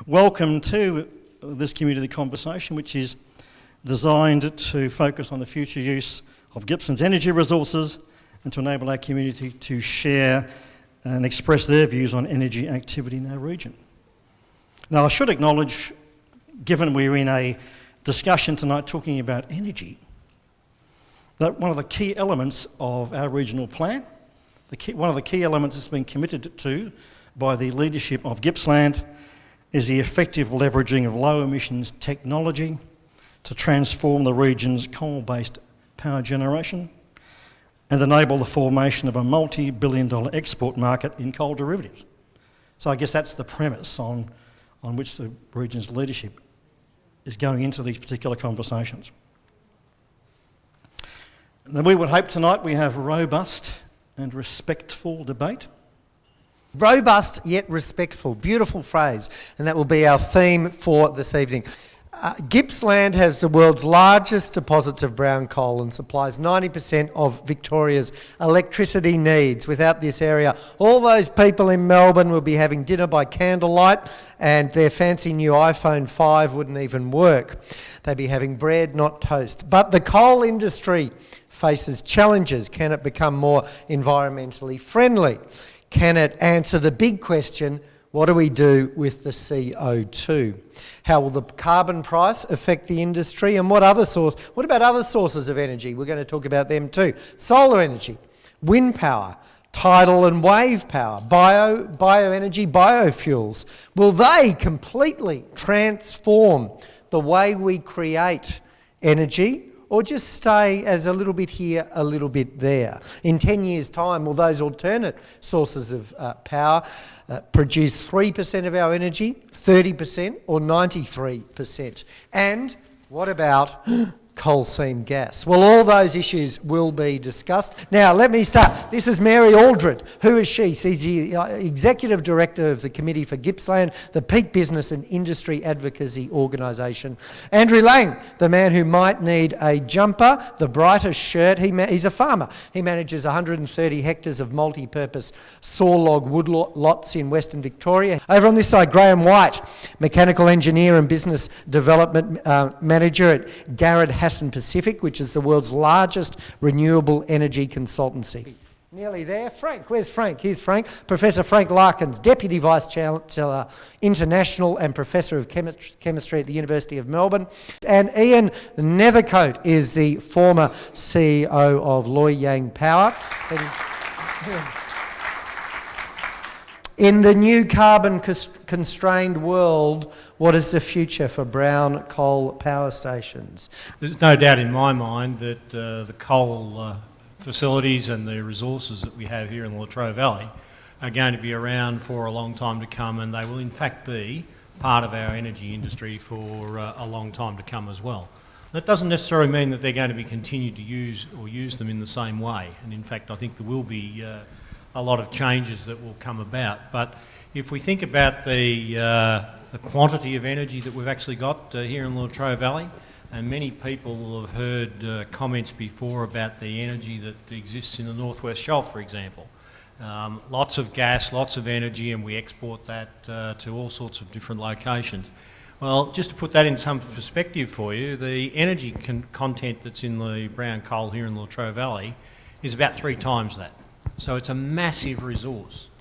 Welcome to this community conversation, which is designed to focus on the future use of Gippsland's energy resources and to enable our community to share and express their views on energy activity in our region. Now, I should acknowledge, given we're in a discussion tonight talking about energy, that one of the key elements of our regional plan, one of the key elements that's been committed to by the leadership of Gippsland, is the effective leveraging of low emissions technology to transform the region's coal-based power generation and enable the formation of a multi-billion-dollar export market in coal derivatives. So I guess that's the premise on which the region's leadership is going into these particular conversations. And then we would hope tonight we have robust and respectful debate. Robust yet respectful. Beautiful phrase. And that will be our theme for this evening. Gippsland has the world's largest deposits of brown coal and supplies 90% of Victoria's electricity needs. Without this area, all those people in Melbourne will be having dinner by candlelight and their fancy new iPhone 5 wouldn't even work. They'd be having bread, not toast. But the coal industry faces challenges. Can it become more environmentally friendly? Can it answer the big question, what do we do with the CO2? How will the carbon price affect the industry? And what about other sources of energy? We're going to talk about them too. Solar energy, wind power, tidal and wave power, bioenergy, biofuels. Will they completely transform the way we create energy, or just stay as a little bit here, a little bit there? In 10 years' time, will those alternate sources of power produce 3% of our energy, 30% or 93%? And what about coal seam gas? Well, all those issues will be discussed. Now, let me start. This is Mary Aldred. Who is she? She's the Executive Director of the Committee for Gippsland, the Peak Business and Industry Advocacy Organisation. Andrew Lang, the man who might need a jumper, the brightest shirt. He's a farmer. He manages 130 hectares of multi-purpose sawlog wood lots in Western Victoria. Over on this side, Graham White, Mechanical Engineer and Business Development Manager at Garrett Hassan Pacific, which is the world's largest renewable energy consultancy. Nearly there. Frank, where's Frank? Here's Frank. Professor Frank Larkins, Deputy Vice Chancellor International and Professor of Chemistry at the University of Melbourne. And Ian Nethercote is the former CEO of Loy Yang Power. In the new carbon-constrained world, what is the future for brown coal power stations? There's no doubt in my mind that the coal facilities and the resources that we have here in the Latrobe Valley are going to be around for a long time to come, and they will in fact be part of our energy industry for a long time to come as well. That doesn't necessarily mean that they're going to be continued to use them in the same way, and in fact I think there will be a lot of changes that will come about. But if we think about the quantity of energy that we've actually got here in the Latrobe Valley, and many people will have heard comments before about the energy that exists in the Northwest Shelf, for example. Lots of gas, lots of energy, and we export that to all sorts of different locations. Well, just to put that in some perspective for you, the energy content that's in the brown coal here in the Latrobe Valley is about 3 times that. So it's a massive resource,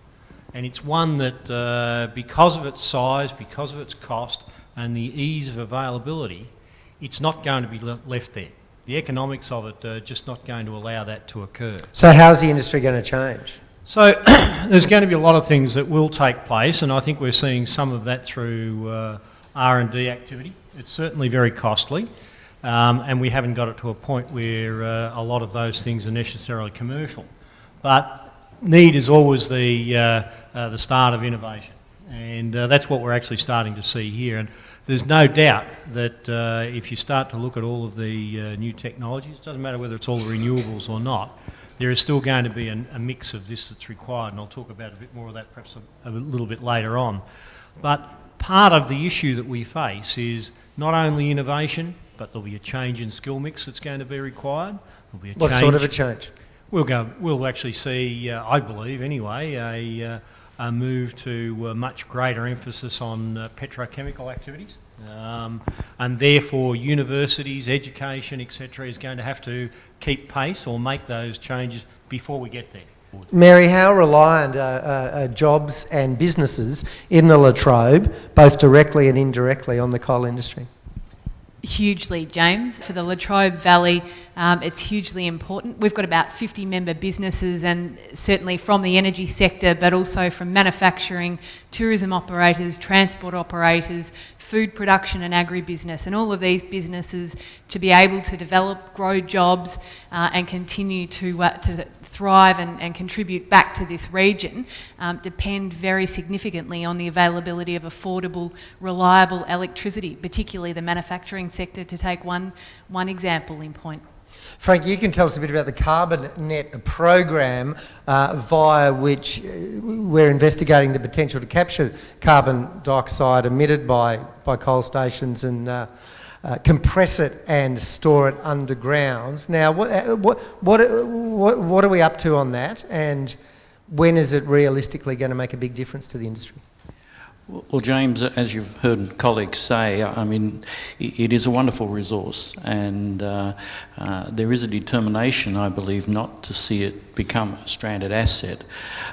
and it's one that because of its size, because of its cost and the ease of availability, it's not going to be left there. The economics of it are just not going to allow that to occur. So how's the industry going to change? So there's going to be a lot of things that will take place, and I think we're seeing some of that through R&D activity. It's certainly very costly, and we haven't got it to a point where a lot of those things are necessarily commercial. But need is always the start of innovation, and that's what we're actually starting to see here. And there's no doubt that if you start to look at all of the new technologies, it doesn't matter whether it's all the renewables or not, there is still going to be a mix of this that's required, and I'll talk about a bit more of that perhaps a little bit later on. But part of the issue that we face is not only innovation, but there'll be a change in skill mix that's going to be required. There'll be a what change. sort of a change? We'll actually see, I believe anyway, move to a much greater emphasis on petrochemical activities. And therefore universities, education, etc. is going to have to keep pace or make those changes before we get there. Mary, how reliant are jobs and businesses in the Latrobe, both directly and indirectly, on the coal industry? Hugely, James. For the Latrobe Valley, it's hugely important. We've got about 50 member businesses, and certainly from the energy sector, but also from manufacturing, tourism operators, transport operators, food production and agribusiness, and all of these businesses to be able to develop, grow jobs and continue to thrive and contribute back to this region depend very significantly on the availability of affordable, reliable electricity, particularly the manufacturing sector, to take one example in point. Frank, you can tell us a bit about the Carbon Net program via which we're investigating the potential to capture carbon dioxide emitted by coal stations and compress it and store it underground. Now, what are we up to on that, and when is it realistically going to make a big difference to the industry? Well, James, as you've heard colleagues say, I mean, it is a wonderful resource, and there is a determination, I believe, not to see it become a stranded asset.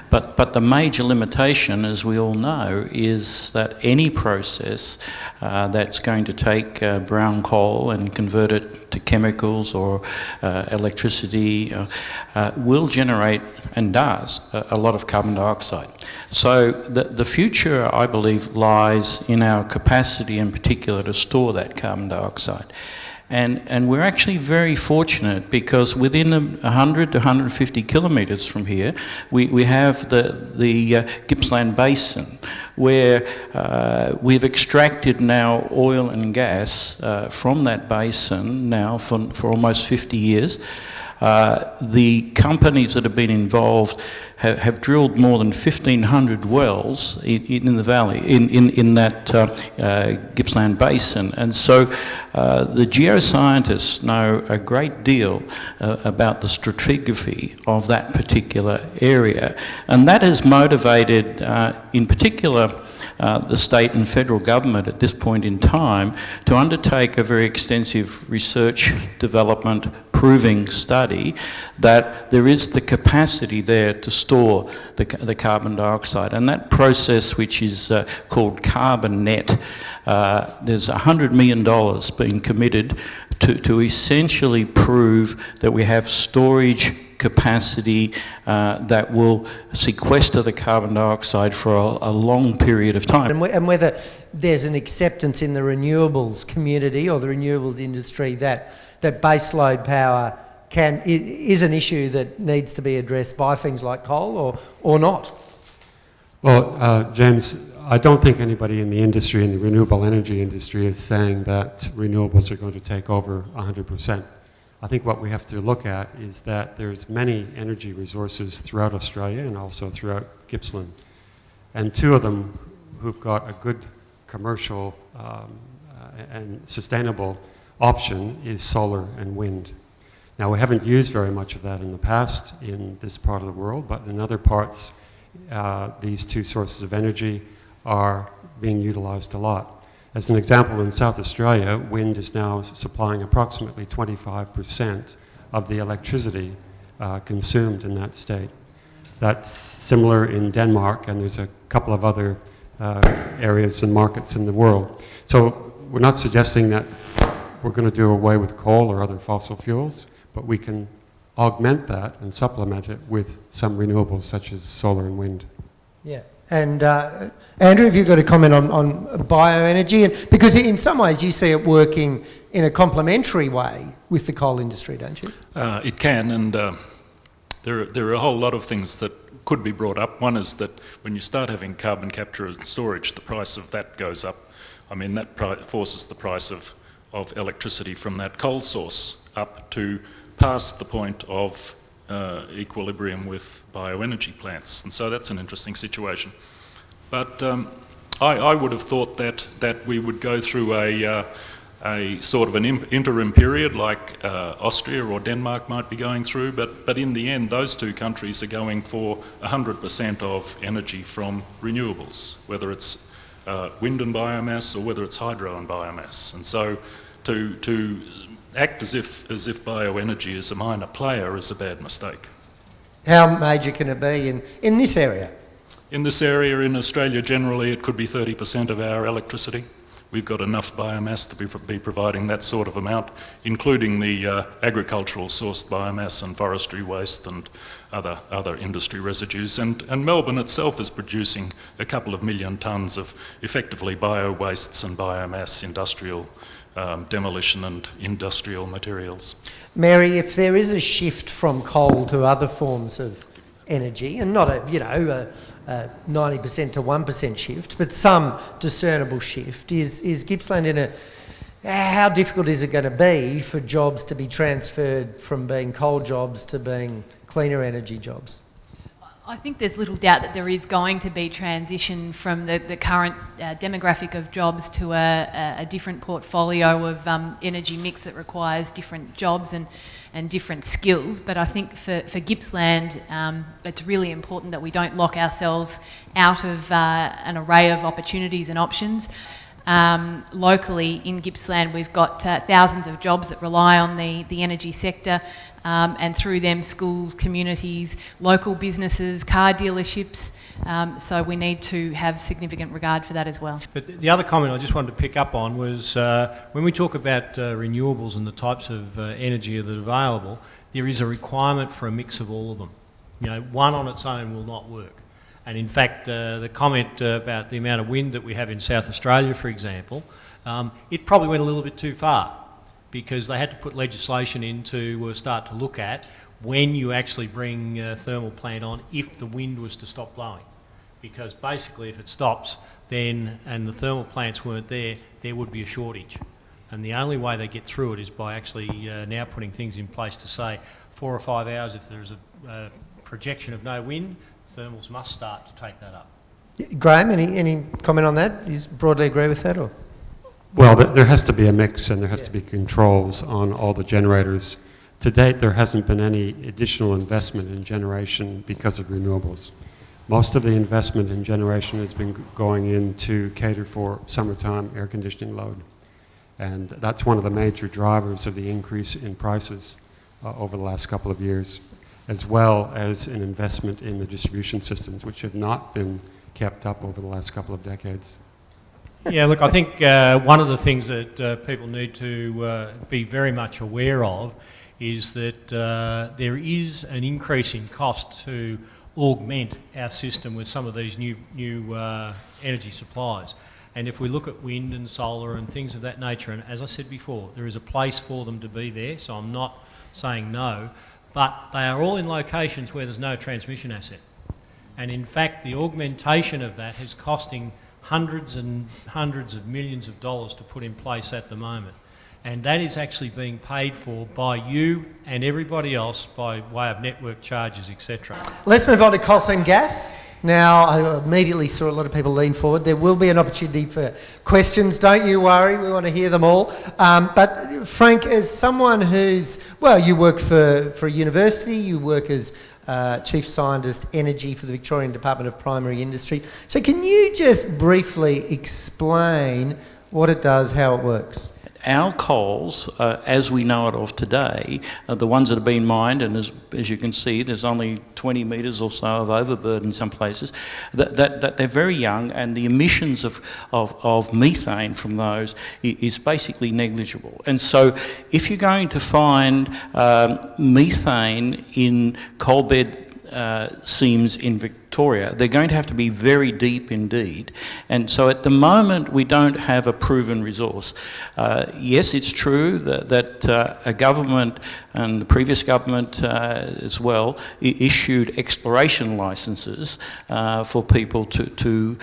But the major limitation, as we all know, is that any process that's going to take brown coal and convert it to chemicals or electricity will generate, and does, a lot of carbon dioxide. So the future, I believe, lies in our capacity in particular to store that carbon dioxide. And we're actually very fortunate because within 100 to 150 kilometres from here, we have the Gippsland Basin, where we've extracted now oil and gas from that basin now for almost 50 years. The companies that have been involved have drilled more than 1,500 wells in the valley, in that Gippsland Basin. And so the geoscientists know a great deal about the stratigraphy of that particular area. And that has motivated, in particular, the state and federal government at this point in time to undertake a very extensive research, development, proving study that there is the capacity there to store the carbon dioxide. And that process, which is called Carbon Net, there's $100 million being committed to essentially prove that we have storage capacity that will sequester the carbon dioxide for a long period of time. And whether there's an acceptance in the renewables community or the renewables industry that baseload power is an issue that needs to be addressed by things like coal or not? Well, James, I don't think anybody in the industry, in the renewable energy industry, is saying that renewables are going to take over 100%. I think what we have to look at is that there's many energy resources throughout Australia and also throughout Gippsland. And two of them who've got a good commercial and sustainable option is solar and wind. Now, we haven't used very much of that in the past in this part of the world, but in other parts, these two sources of energy are being utilized a lot. As an example, in South Australia, wind is now supplying approximately 25% of the electricity consumed in that state. That's similar in Denmark, and there's a couple of other areas and markets in the world. So we're not suggesting that we're going to do away with coal or other fossil fuels, but we can augment that and supplement it with some renewables such as solar and wind. Yeah. And Andrew, have you got a comment on bioenergy? And because in some ways you see it working in a complementary way with the coal industry, don't you? It can, and there are a whole lot of things that could be brought up. One is that when you start having carbon capture and storage, the price of that goes up. I mean, that forces the price of electricity from that coal source up to past the point of equilibrium with bioenergy plants, and so that's an interesting situation. But I would have thought that we would go through a sort of an interim period like Austria or Denmark might be going through, but in the end those two countries are going for 100% of energy from renewables, whether it's wind and biomass or whether it's hydro and biomass. And so to act as if bioenergy is a minor player is a bad mistake. How major can it be in this area? In this area, in Australia generally, it could be 30% of our electricity. We've got enough biomass to be providing that sort of amount, including the agricultural sourced biomass and forestry waste and other industry residues. And Melbourne itself is producing a couple of million tonnes of effectively bio-wastes and biomass industrial demolition and industrial materials. Mary, if there is a shift from coal to other forms of energy, and not a 90% to 1% shift, but some discernible shift, is Gippsland in a... How difficult is it going to be for jobs to be transferred from being coal jobs to being cleaner energy jobs? I think there's little doubt that there is going to be transition from the current demographic of jobs to a different portfolio of energy mix that requires different jobs and different skills. But I think for Gippsland, it's really important that we don't lock ourselves out of an array of opportunities and options. Locally in Gippsland, we've got thousands of jobs that rely on the energy sector, and through them schools, communities, local businesses, car dealerships. So we need to have significant regard for that as well. But the other comment I just wanted to pick up on was when we talk about renewables and the types of energy that are available, there is a requirement for a mix of all of them. One on its own will not work. And in fact, the comment about the amount of wind that we have in South Australia, for example, it probably went a little bit too far, because they had to put legislation in to start to look at when you actually bring a thermal plant on if the wind was to stop blowing. Because basically if it stops then, and the thermal plants weren't there, there would be a shortage. And the only way they get through it is by actually now putting things in place to say 4 or 5 hours, if there's a projection of no wind, thermals must start to take that up. Graham, any comment on that? Do you broadly agree with that? Or? Well, there has to be a mix and there has to be controls on all the generators. To date, there hasn't been any additional investment in generation because of renewables. Most of the investment in generation has been going in to cater for summertime air conditioning load. And that's one of the major drivers of the increase in prices over the last couple of years, as well as an investment in the distribution systems, which have not been kept up over the last couple of decades. Yeah, look, I think one of the things that people need to be very much aware of is that there is an increase in cost to augment our system with some of these new energy supplies. And if we look at wind and solar and things of that nature, and as I said before, there is a place for them to be there, so I'm not saying no, but they are all in locations where there's no transmission asset. And in fact, the augmentation of that is costing hundreds and hundreds of millions of dollars to put in place at the moment. And that is actually being paid for by you and everybody else by way of network charges, etc. Let's move on to coal seam gas. Now, I immediately saw a lot of people lean forward. There will be an opportunity for questions. Don't you worry, we want to hear them all. But Frank, as someone who's, well, you work for a university, you work as Chief Scientist Energy for the Victorian Department of Primary Industry. So can you just briefly explain what it does, how it works? Our coals, as we know it of today, are the ones that are being mined, and as you can see, there's only 20 metres or so of overburden in some places, that they're very young, and the emissions of methane from those is basically negligible. And so if you're going to find methane in coal bed seams in Victoria, they're going to have to be very deep indeed. And so at the moment we don't have a proven resource. Yes, it's true that a government, and the previous government as well, issued exploration licences for people to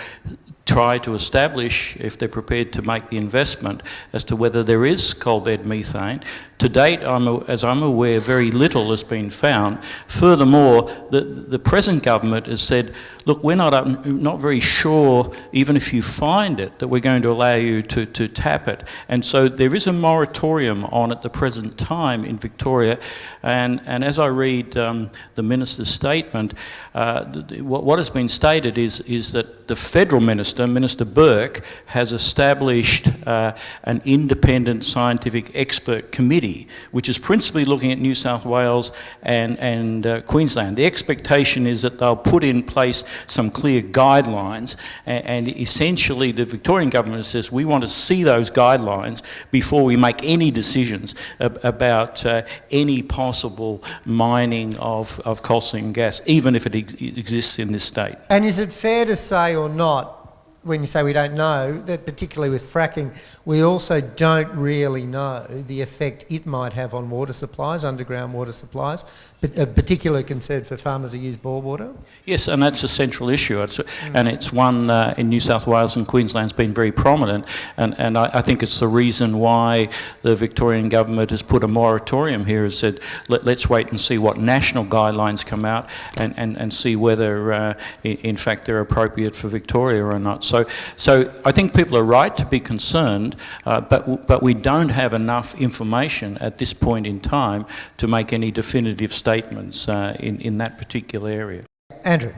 try to establish, if they're prepared to make the investment, as to whether there is coal bed methane. To date, as I'm aware, very little has been found. Furthermore, the present government has said, look, we're not very sure, even if you find it, that we're going to allow you to tap it. And so there is a moratorium on at the present time in Victoria. And as I read the Minister's statement, what has been stated is that the Federal Minister, Minister Burke, has established an independent scientific expert committee, which is principally looking at New South Wales and Queensland. The expectation is that they'll put in place some clear guidelines, and essentially the Victorian government says we want to see those guidelines before we make any decisions about any possible mining of coal seam gas, even if it exists in this state. And is it fair to say or not, when you say we don't know, that particularly with fracking, we also don't really know the effect it might have on water supplies, underground water supplies, but a particular concern for farmers who use bore water? Yes, and that's a central issue. And it's one in New South Wales and Queensland's been very prominent, and I think it's the reason why the Victorian government has put a moratorium here, has said, let's wait and see what national guidelines come out and see whether, in fact, they're appropriate for Victoria or not. So I think people are right to be concerned, but we don't have enough information at this point in time to make any definitive statements in that particular area. Andrew.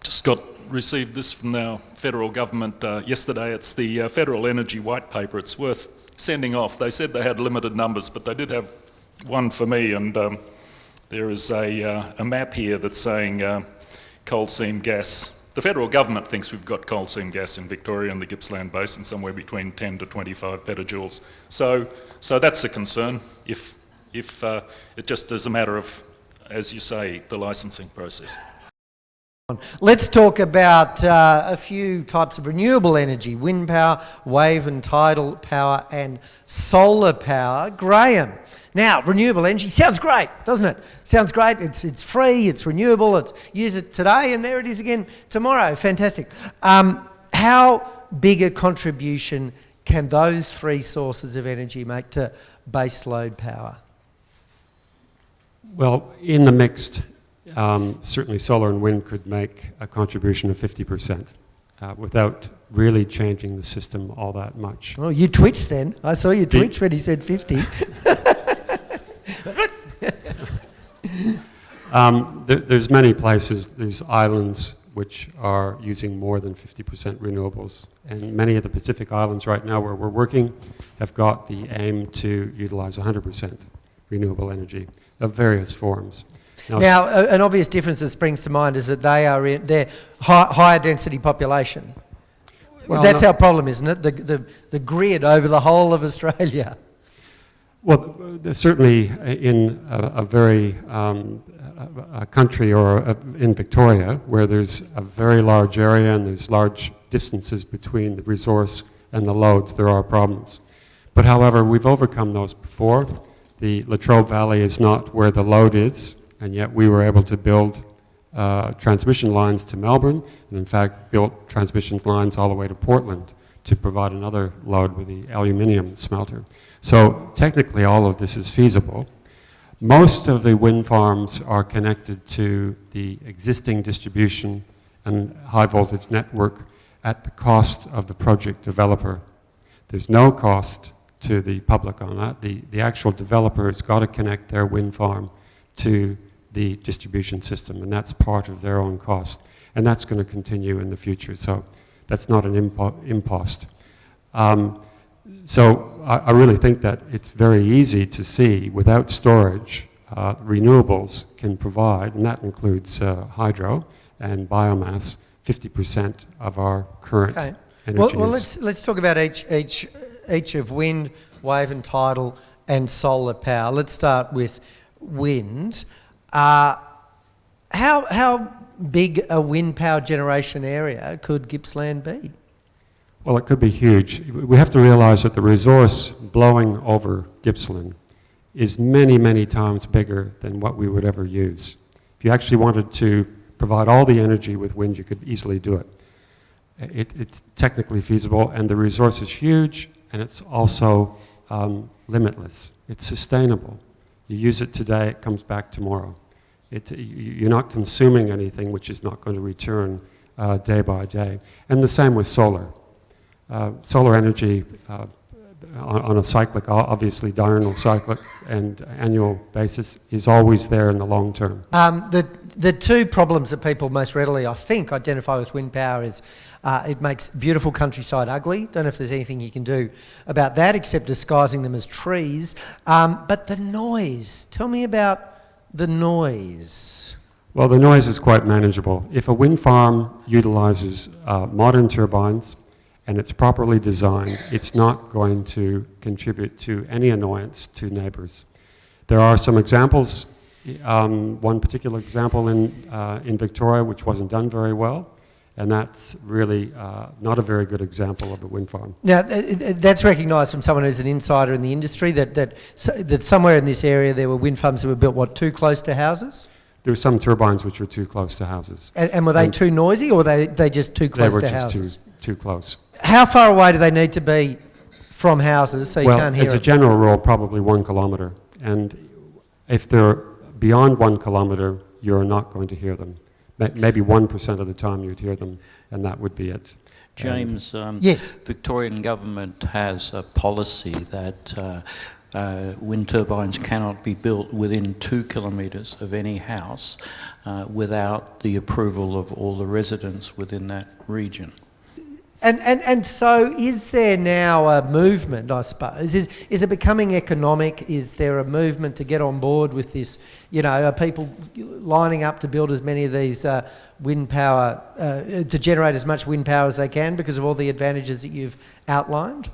Just received this from our federal government yesterday. It's the Federal Energy White Paper. It's worth sending off. They said they had limited numbers, but they did have one for me, and there is a map here that's saying coal seam gas. The federal government thinks we've got coal seam gas in Victoria and the Gippsland Basin somewhere between 10 to 25 petajoules. So that's a concern if it just is a matter of, as you say, the licensing process. Let's talk about a few types of renewable energy: wind power, wave and tidal power, and solar power. Graham. Now, renewable energy sounds great, doesn't it? Sounds great. It's free, it's renewable, use it today, and there it is again tomorrow. Fantastic. How big a contribution can those three sources of energy make to baseload power? Well, in the mixed, certainly solar and wind could make a contribution of 50% without really changing the system all that much. Oh, you twitched then. I saw you twitch when he said 50. There's many places, there's islands which are using more than 50% renewables, and many of the Pacific Islands right now where we're working have got the aim to utilize 100% renewable energy of various forms. Now, an obvious difference that springs to mind is that they're higher density population. Well, that's our problem, isn't it? The grid over the whole of Australia. Well, certainly in a very a country or in Victoria where there's a very large area and there's large distances between the resource and the loads, there are problems. But however, we've overcome those before. The Latrobe Valley is not where the load is, and yet we were able to build transmission lines to Melbourne, and in fact built transmission lines all the way to Portland to provide another load with the aluminium smelter. So technically all of this is feasible. Most of the wind farms are connected to the existing distribution and high voltage network at the cost of the project developer. There's no cost to the public on that. The actual developer has got to connect their wind farm to the distribution system, and that's part of their own cost. And that's going to continue in the future, so that's not an impost. So I really think that it's very easy to see, without storage, renewables can provide, and that includes hydro and biomass, 50% of our current energy. Well, let's talk about each of wind, wave and tidal and solar power. Let's start with wind. How big a wind power generation area could Gippsland be? Well, it could be huge. We have to realise that the resource blowing over Gippsland is many, many times bigger than what we would ever use. If you actually wanted to provide all the energy with wind, you could easily do it. It's technically feasible, and the resource is huge, and it's also limitless. It's sustainable. You use it today, it comes back tomorrow. You're not consuming anything which is not going to return day by day. And the same with solar. Solar energy on a cyclic, obviously diurnal cyclic and annual basis, is always there in the long term. The two problems that people most readily, I think, identify with wind power is it makes beautiful countryside ugly. Don't know if there's anything you can do about that except disguising them as trees. But the noise. Tell me about the noise. Well, the noise is quite manageable. If a wind farm utilises modern turbines and it's properly designed, it's not going to contribute to any annoyance to neighbours. There are some examples. One particular example in Victoria, which wasn't done very well, and that's really not a very good example of a wind farm. Now, that's recognised from someone who's an insider in the industry, that somewhere in this area there were wind farms that were built, too close to houses? There were some turbines which were too close to houses. And were they too noisy, or were they just too close to houses? They were just too close. How far away do they need to be from houses so you can't hear as a it? general rule, probably 1 kilometre. And if they're beyond 1 kilometre, you're not going to hear them. Maybe 1% of the time you'd hear them, and that would be it. James, yes. Victorian government has a policy that wind turbines cannot be built within 2 kilometres of any house without the approval of all the residents within that region. And so is there now a movement, I suppose? Is it becoming economic? Is there a movement to get on board with this? You know, are people lining up to build as many of these wind power, to generate as much wind power as they can because of all the advantages that you've outlined?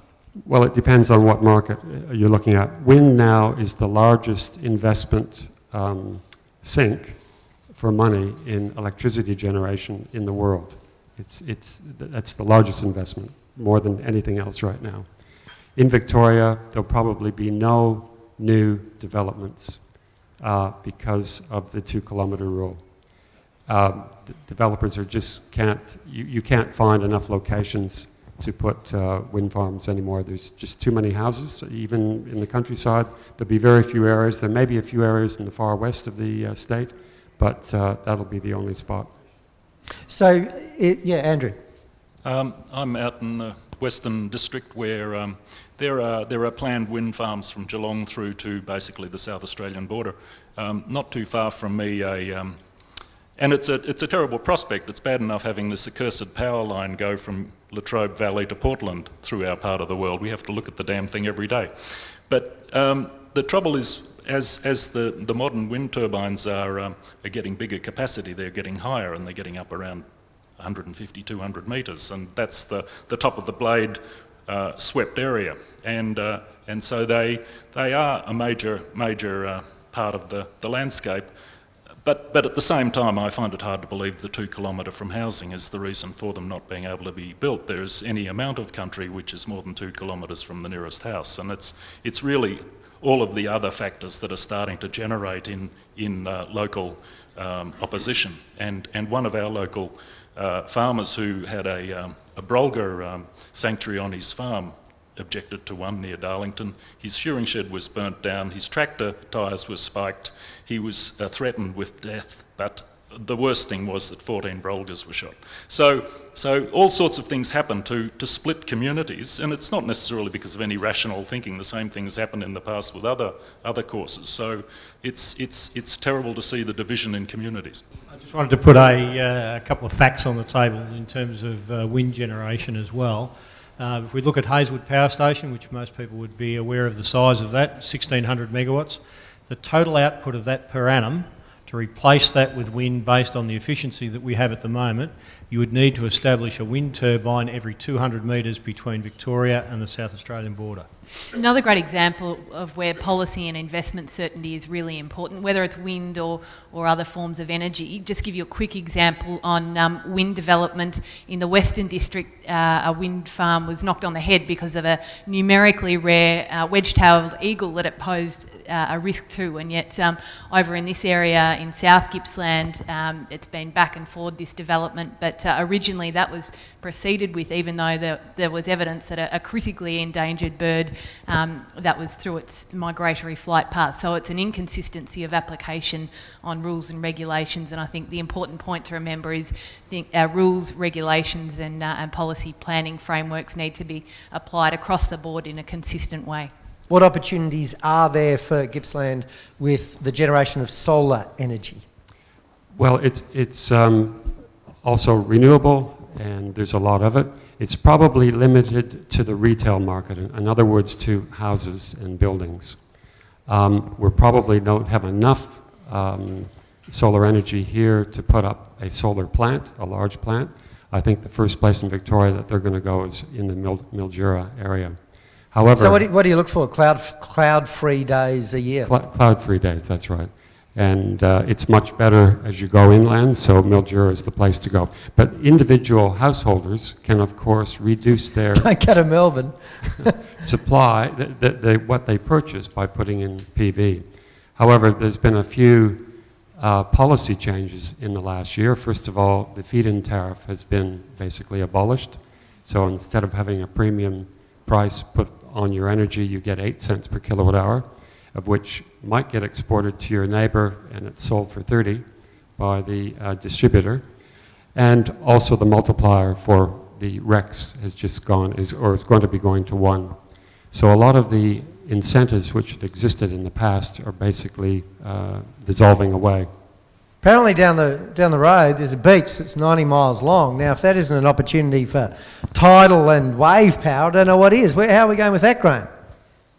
Well, it depends on what market you're looking at. Wind now is the largest investment sink for money in electricity generation in the world. That's the largest investment, more than anything else right now. In Victoria, there'll probably be no new developments because of the 2 kilometre rule. Developers are just you can't find enough locations to put wind farms anymore. There's just too many houses, even in the countryside. There'll be very few areas. There may be a few areas in the far west of the state, but that'll be the only spot. So, Andrew. I'm out in the Western District where there are planned wind farms from Geelong through to basically the South Australian border. Not too far from me, and it's a terrible prospect. It's bad enough having this accursed power line go from Latrobe Valley to Portland through our part of the world. We have to look at the damn thing every day. But the trouble is, as the modern wind turbines are getting bigger capacity, they're getting higher and they're getting up around 150, 200 metres, and that's the top of the blade swept area. And so they are a major part of the landscape. But at the same time, I find it hard to believe the 2 kilometre from housing is the reason for them not being able to be built. There's any amount of country which is more than 2 kilometres from the nearest house, and it's really all of the other factors that are starting to generate in local opposition. And one of our local farmers who had a Brolga sanctuary on his farm objected to one near Darlington. His shearing shed was burnt down, his tractor tyres were spiked, he was threatened with death, but the worst thing was that 14 Brolgas were shot. So all sorts of things happen to split communities, and it's not necessarily because of any rational thinking. The same thing has happened in the past with other causes. So it's terrible to see the division in communities. I just wanted to put a couple of facts on the table in terms of wind generation as well. If we look at Hazelwood Power Station, which most people would be aware of the size of that, 1,600 megawatts, the total output of that per annum, to replace that with wind based on the efficiency that we have at the moment, you would need to establish a wind turbine every 200 metres between Victoria and the South Australian border. Another great example of where policy and investment certainty is really important, whether it's wind or other forms of energy. Just give you a quick example on wind development. In the Western District, a wind farm was knocked on the head because of a numerically rare wedge-tailed eagle that it posed a risk too. And yet over in this area in South Gippsland, it's been back and forth, this development, but originally that was proceeded with, even though there was evidence that a critically endangered bird that was through its migratory flight path. So it's an inconsistency of application on rules and regulations, and I think the important point to remember is rules, regulations and policy planning frameworks need to be applied across the board in a consistent way. What opportunities are there for Gippsland with the generation of solar energy? Well, it's also renewable, and there's a lot of it. It's probably limited to the retail market, in other words, to houses and buildings. We probably don't have enough solar energy here to put up a solar plant, a large plant. I think the first place in Victoria that they're going to go is in the Mildura area. However, So what do you look for? Cloud-free days a year? Cloud-free days, that's right. And it's much better as you go inland, so Mildura is the place to go. But individual householders can, of course, reduce their Don't go to Melbourne. supply, what they purchase by putting in PV. However, there's been a few policy changes in the last year. First of all, the feed-in tariff has been basically abolished. So instead of having a premium price put on your energy, you get 8 cents per kilowatt hour, of which might get exported to your neighbor and it's sold for 30 by the distributor. And also the multiplier for the RECs has just gone, is going to be going to 1. So a lot of the incentives which have existed in the past are basically dissolving away. Apparently down the road there's a beach that's 90 miles long. Now, if that isn't an opportunity for tidal and wave power, I don't know what is. How are we going with that, Graham?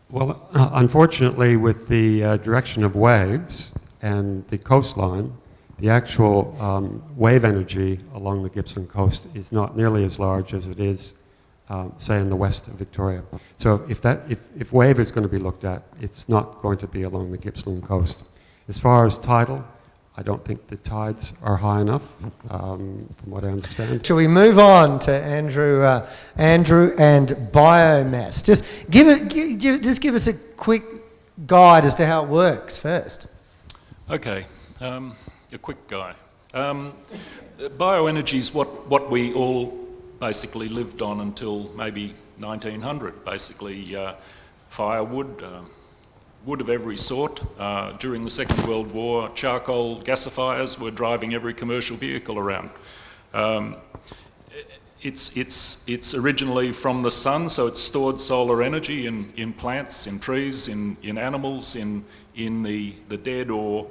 Well, unfortunately, with the direction of waves and the coastline, the actual wave energy along the Gippsland coast is not nearly as large as it is, say, in the west of Victoria. So if wave is going to be looked at, it's not going to be along the Gippsland coast. As far as tidal, I don't think the tides are high enough, from what I understand. Shall we move on to Andrew and biomass? Just give us a quick guide as to how it works first. Okay, a quick guy. Bioenergy is what we all basically lived on until maybe 1900. Basically, firewood, wood of every sort. During the Second World War, charcoal gasifiers were driving every commercial vehicle around. It's originally from the sun, so it's stored solar energy in plants, in trees, in animals, in the dead or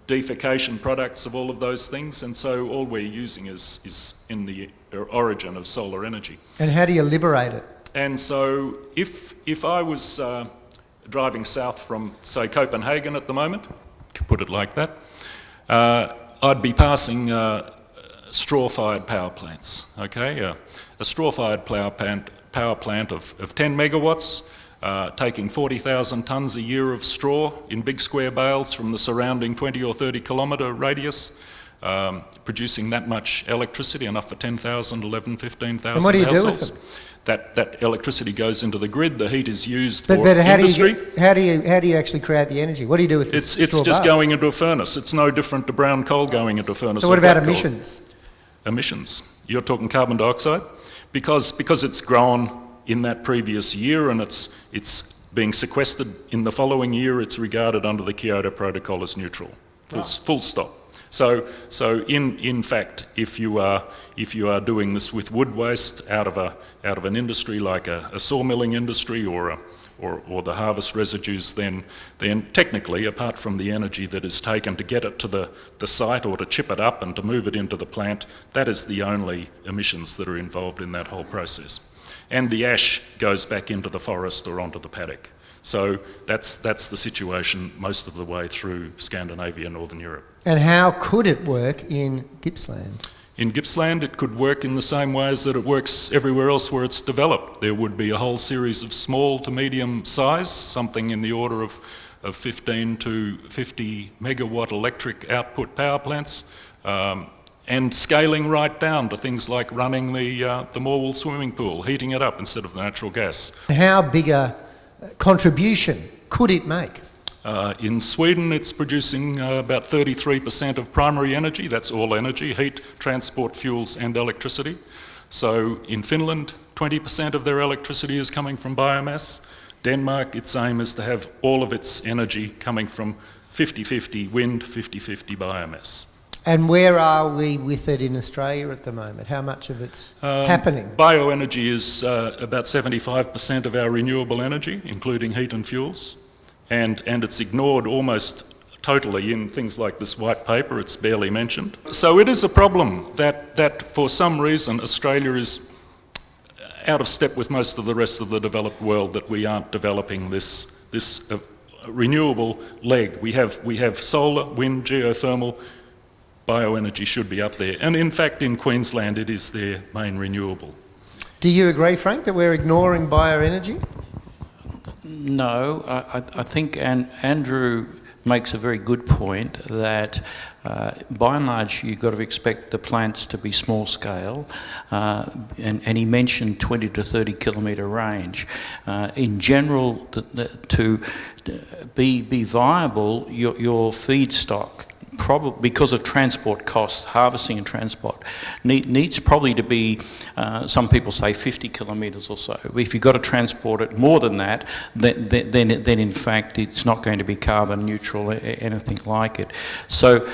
defecation products of all of those things, and so all we're using is in the origin of solar energy. And how do you liberate it? And so if I was driving south from, say, Copenhagen at the moment, to put it like that, I'd be passing straw-fired power plants, okay? A straw-fired power plant of 10 megawatts, taking 40,000 tonnes a year of straw in big square bales from the surrounding 20 or 30 kilometre radius, producing that much electricity, enough for 10,000, 11, 15,000 And what do you households. do with them? That electricity goes into the grid, the heat is used But for how industry. how do you actually create the energy? What do you do with It's straw just bales? going into a furnace. It's no different to brown coal going into a furnace. So or what about black coal. emissions? Emissions. You're talking carbon dioxide? Because it's grown in that previous year and it's being sequestered in the following year, it's regarded under the Kyoto Protocol as neutral. Full stop. So in fact, if you are doing this with wood waste out of an industry like a sawmilling industry or the harvest residues, then technically, apart from the energy that is taken to get it to the site or to chip it up and to move it into the plant, that is the only emissions that are involved in that whole process. And the ash goes back into the forest or onto the paddock. So that's the situation most of the way through Scandinavia and Northern Europe. And how could it work in Gippsland? In Gippsland, it could work in the same ways that it works everywhere else where it's developed. There would be a whole series of small to medium size, something in the order of 15 to 50 megawatt electric output power plants, and scaling right down to things like running the Morwell swimming pool, heating it up instead of the natural gas. How big a contribution could it make? In Sweden, it's producing about 33% of primary energy. That's all energy, heat, transport, fuels and electricity. So in Finland, 20% of their electricity is coming from biomass. Denmark, its aim is to have all of its energy coming from 50-50 wind, 50-50 biomass. And where are we with it in Australia at the moment? How much of it's happening? Bioenergy is about 75% of our renewable energy, including heat and fuels. And it's ignored almost totally in things like this white paper. It's barely mentioned. So it is a problem that for some reason Australia is out of step with most of the rest of the developed world, that we aren't developing this renewable leg. We have solar, wind, geothermal. Bioenergy should be up there. And in fact, in Queensland, it is their main renewable. Do you agree, Frank, that we're ignoring bioenergy? No, I think Andrew makes a very good point that by and large you've got to expect the plants to be small scale, and he mentioned 20 to 30 kilometre range. In general, to be viable, your feedstock, probably because of transport costs, harvesting and transport, needs probably to be, some people say 50 kilometres or so. If you've got to transport it more than that, then in fact it's not going to be carbon neutral, anything like it. So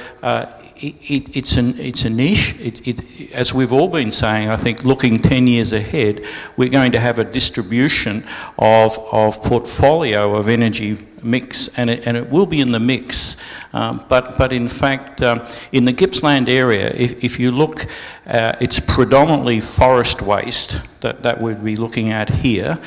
it's a niche. As we've all been saying, I think looking 10 years ahead, we're going to have a distribution of portfolio of energy mix, and it will be in the mix. But in fact, in the Gippsland area, if you look, it's predominantly forest waste that we'd be looking at here.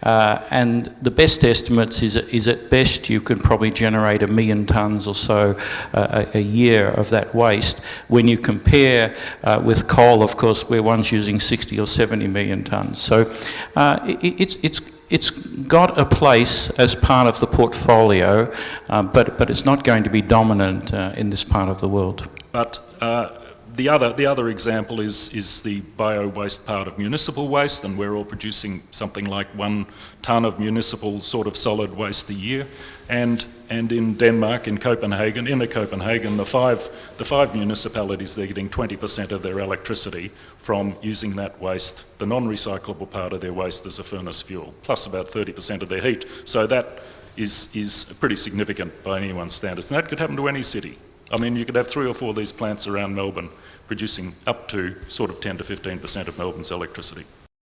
And the best estimates is at best you could probably generate 1 million tonnes or so a year of that waste. When you compare with coal, of course, we're ones using 60 or 70 million tonnes. So it's got a place as part of the portfolio, but it's not going to be dominant in this part of the world. But the other example is the bio-waste part of municipal waste, and we're all producing something like 1 tonne of municipal sort of solid waste a year. And in Denmark, in Copenhagen, inner Copenhagen, the five municipalities, they're getting 20% of their electricity from using that waste, the non-recyclable part of their waste, as a furnace fuel, plus about 30% of their heat. So that is pretty significant by anyone's standards. And that could happen to any city. I mean, you could have 3 or 4 of these plants around Melbourne producing up to sort of 10 to 15% of Melbourne's electricity.